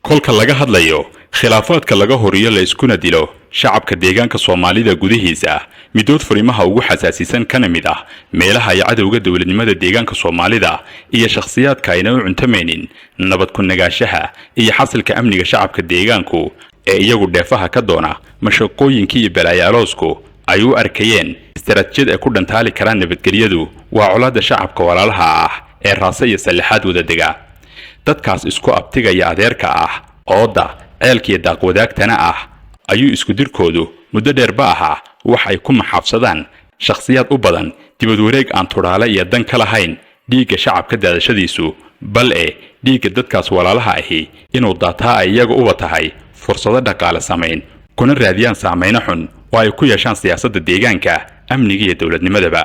kolka laga hadlayo khilaafaadka laga horiyo la iskuna dilo shacabka deegaanka Soomaalida gudihiisa midood fariimaha ugu xasaasisan kana mid ah meelaha ay cadawga dawladnimada deegaanka Soomaalida iyo shakhsiyaadka ayna u cuntameenin nabad ku nagaashaha iyo xasilka amniga shacabka deegaanku ee iyagu dheefaha ka doona mashaqooyinkii iyo balaayaloosku ay u arkayeen istaraatiijiyad ay ku dhantaali karaan nabadgelyadu waa colaadda shacabka walaalaha ah ee raasa iyo salaxaad wada dega dadkaas isku abtigaya adeerka ah ooda ceelkiya daaq wadaagtana ah ayuu isku dirkoodu muddo dheer ba aha wax ay ku maxaafsadaan shakhsiyaad u badan dibad wareeg aan turaale iyo dan ka lahayn dhiigga shacabka daadashadiisu bal dhiigga dadkaas walaalaha ahi inuu daataa ay iyaga uba tahay fursado dhaqaale samayn kuna raadiyaan saameyna xun oo ay ku yeeshaan siyaasadda deegaanka amniga iyo dawladnimadaba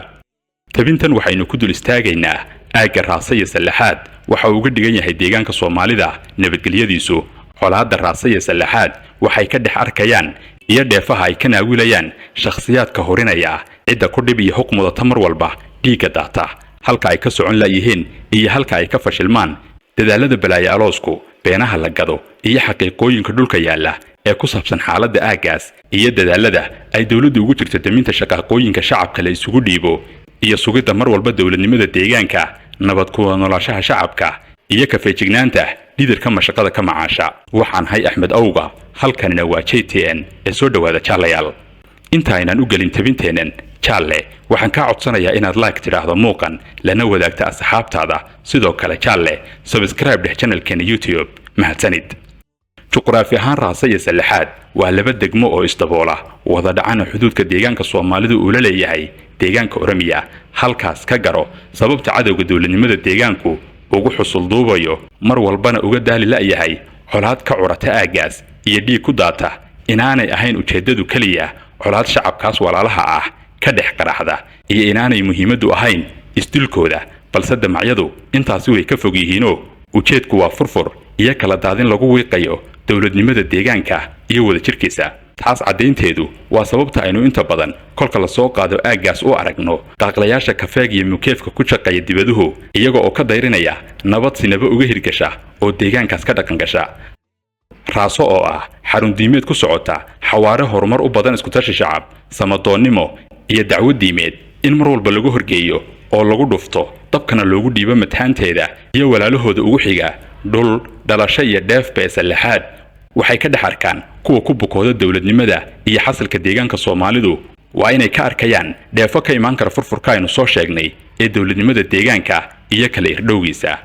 tabintan waxaynu ku dul istaagaynaa aagga raasa iyo salaxaad waxa uu uga dhigan yahay deegaanka Soomaalida nabadgelyadiisu colaadda raasa iyo salaxaad waxay ka dhex arkayaan iyo dheefaha ay ka naawilayaan shakhsiyaadka horinaya cidda ku dhib iyo xuquuqda tamar walba dhiigga daata halka ay ka socon la yihiin iyo halka ay ka fashilmaan dadaalada balaayaloosku beenaha la gado iyo xaqiiqooyinka dhulka yaala ee ku saabsan xaaladda aaggaas iyo dadaalada ay dawladdu ugu jirto daminta shaqaqooyinka shacabka la isugu dhiibo iyo sugidda mar walba dawladnimada deegaanka nabad ku noolaanshaha shacabka iyo ka feejignaanta liidarka mashaqada ka macaasha waxaan hay Axmed Awga halkanina waa JTN ee soo dhawaada jaalayaal inta aynaan u galin tabinteenan jaalle waxaan ka codsanayaa inaad like tiraahdo muuqan lana wadaagta asxaabtaada sidoo kale jaalle subscribe dheh channelkeena YouTube mahadsanid juqraafi ahaan raasa iyo salaxaad waa laba degmo oo isdaboola wada dhacana xuduudka deegaanka Soomaalidu uu la leeyahay deegaanka Oromiya halkaas ka garo sababta cadawga dawladnimada deegaanku ugu xusul duubayo mar walbana uga daali la yahay colaad ka curata aagaas iyo dhiig ku daata inaanay ahayn ujeedadu kaliya colaad shacabkaas walaalaha ah ka dhex qaraxda iyo inaanay muhiimadu ahayn isdilkooda balse damacyadu intaasi way ka fog yihiin ujeedku waa furfur iyo kala daadin lagu wiiqayo dawladnimada deegaanka iyo wada jirkiisa taas cadeynteedu waa sababta aynu inta badan kolka la soo qaado aaggaas u aragno qaaqlayaasha kafeeg iyo mukeefka ku shaqeeya dibaduhu iyaga oo ka dayrinaya nabad sinaba uga hirgasha oo deegaankaas ka dhaqan gasha raaso oo ah xarun diimeed ku socota xawaare horumar u badan isku tashi shacab samadoonnimo iyo dacwad diimeed in mar walba lagu horgeeyo oo lagu dhufto dabkana loogu dhiibo mataanteeda iyo walaalahooda ugu xiga dhul dhalasho iyo dheef salaxaad waxay ka dhex arkaan kuwa ku bukooda dawladnimada iyo xasilka deegaanka Soomaalidu waa inay ka arkayaan dheefo ka imaan kara furfurka aynu soo sheegnay ee dawladnimada deegaanka iyo kala irdhowgiisa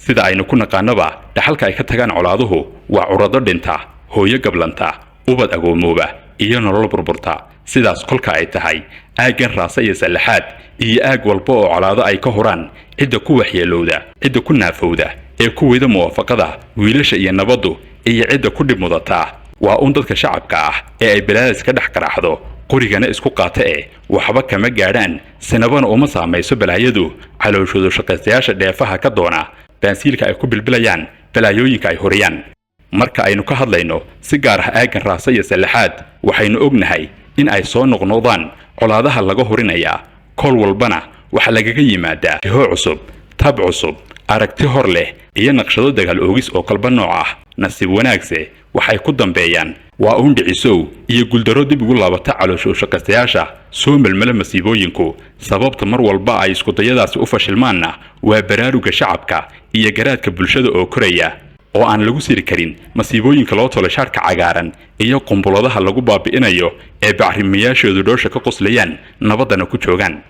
sida aynu ku naqaanaba dhaxalka ay ka tagaan colaaduhu waa curado dhinta hooyo gablanta ubad agoomooba iyo nolol burburta sidaas kolka ay tahay aaggan raasa iyo salaxaad iyo aag walba oo colaado ay ka horaan cidda ku waxyeelowda cidda ku naafowda ee ku weyda muwaafaqada wiilasha iyo nabaddu iyo cidda ku dhib mudata waa dadka shacabka ah ee ay balaadis ka dhex qaraxdo qorigana isku qaata waxba kama gaadhaan sanabana uma saamayso balaayadu calooshooda shaqaystayaasha dheefaha ka doona baansiilka ay ku bilbilayaan balaayooyinka ay horiyaan marka aynu ka hadlayno si gaar ah aaggan raasa iyo salaxaad waxaynu ognahay in ay soo noqnoqdaan colaadaha laga horinaya kol walbana waxa lagaga yimaadaa jiho cusub tab cusub aragti hor leh iyo naqshado dagaal oogis oo kalba nooc ah nasiib wanaagse waxay ku dambeeyaan waa dhicisow iyo guldaro dib ugu laabata caloosho shaqaystayaasha soo melmala masiibooyinku sababta mar walba ay isku dayadaasi u fashilmaanna waa baraaruga shacabka iyo garaadka bulshada oo koraya oo aan lagu siri karin masiibooyinka loo tolo sharka cagaaran iyo qumbuladaha lagu baabi'inayo ee bacrimiyaashoodu dhoosha ka qoslayaan nabadana ku joogaan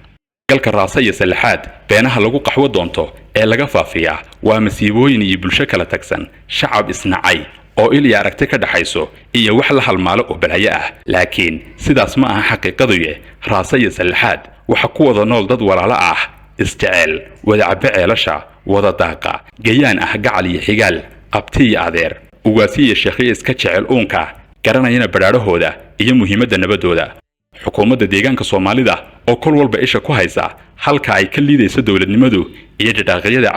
galka raasa iyo salaxaad beenaha lagu qaxwo doonto ee laga faafiya waa masiibooyin iyo bulsho kala tagsan shacab isnacay oo il iyo aragti ka dhaxayso iyo wax la halmaalo oo balaayo ah laakiin sidaas ma aha xaqiiqadu raasa iyo salaxaad waxa ku wada nool dad walaalo ah isjecel wada cabbe ceelasha wada daaqa gayaan ah gacal iyo xigaal abti iyo adeer ugaasi iyo sheekhiye iska jecel uunka garanayana badhaadhahooda iyo muhiimadda nabadooda xukuumadda deegaanka Soomaalida oo kol walba isha ku haysa halka ay ka liidayso dawladnimadu iyo dhaqaaqyada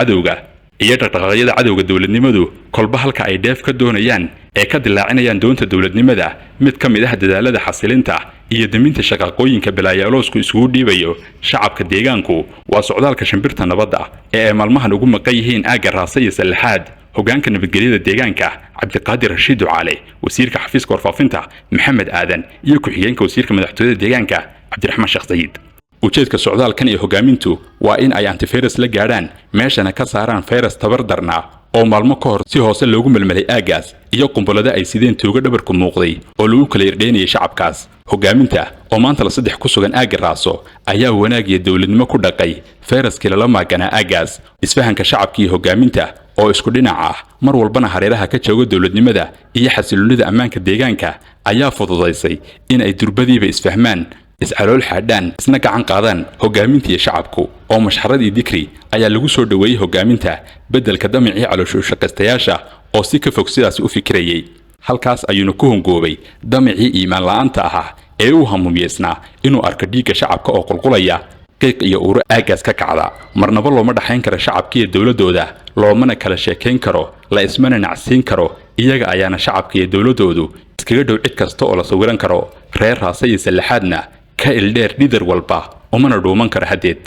cadawga dawladnimadu kolba halka ay dheef ka doonayaan ee ka dilaacinayaan doonta dawladnimada mid ka mid ah dadaalada xasilinta iyo daminta shaqaqooyinka balaayaloosku isugu dhiibayo shacabka deegaanku waa socdaalka shimbirta nabadda ee ay maalmahan ugu maqan yihiin aagga raasa iyo salaxaad hoggaanka nabadgelyada deegaanka cabdiqaadir rashiid ducaale wasiirka xafiiska warfaafinta maxamed aadan iyo ku-xigeenka wasiirka madaxtooyada deegaanka cabdiraxmaan sheekh sayid ujeedka socdaalkan iyo hoggaamintu waa in ay antivirus la gaadhaan meeshana ka saaraan virus tabardarna oo maalmo ka hor si hoose loogu melmelay aagaas iyo qumbalada ay sideen tooga dhabarku muuqday oo lagu kala irdheynayay shacabkaas hoggaaminta oo maanta la saddex ku sugan aagga raaso ayaa wanaag iyo dawladnimo ku dhaqay fayraskii lala maaganaa aaggaas isfahanka shacabka iyo hoggaaminta oo isku dhinac ah mar walbana hareeraha ka jooga dawladnimada iyo xasiloonida ammaanka deegaanka ayaa fududaysay in ay durbadiiba isfahmaan iscalool xaadhaan isna gacan qaadaan hoggaaminta iyo shacabku oo mashxarad iyo dikri ayaa lagu soo dhaweeyay hoggaaminta beddelka damicii caloosho shaqaystayaasha oo si ka fog sidaas u fikirayay halkaas ayuuna ku hongoobay damicii iimaan la'aanta ahaa ee uu hamuumiyeysnaa inuu arko dhiigga shacabka oo qulqulaya qiiq iyo uuro aagaas ka kacda marnaba looma dhaxayn karo shacabka iyo dawladooda loomana kala sheekayn karo la ismana nacsiin karo iyaga ayaana shacabka iyo dawladoodu iskaga dhow cid kasta oo la sawiran karo reer raasa iyo sallaxaadna ka ildheer dhidar walba umana dhuuman karo haddeed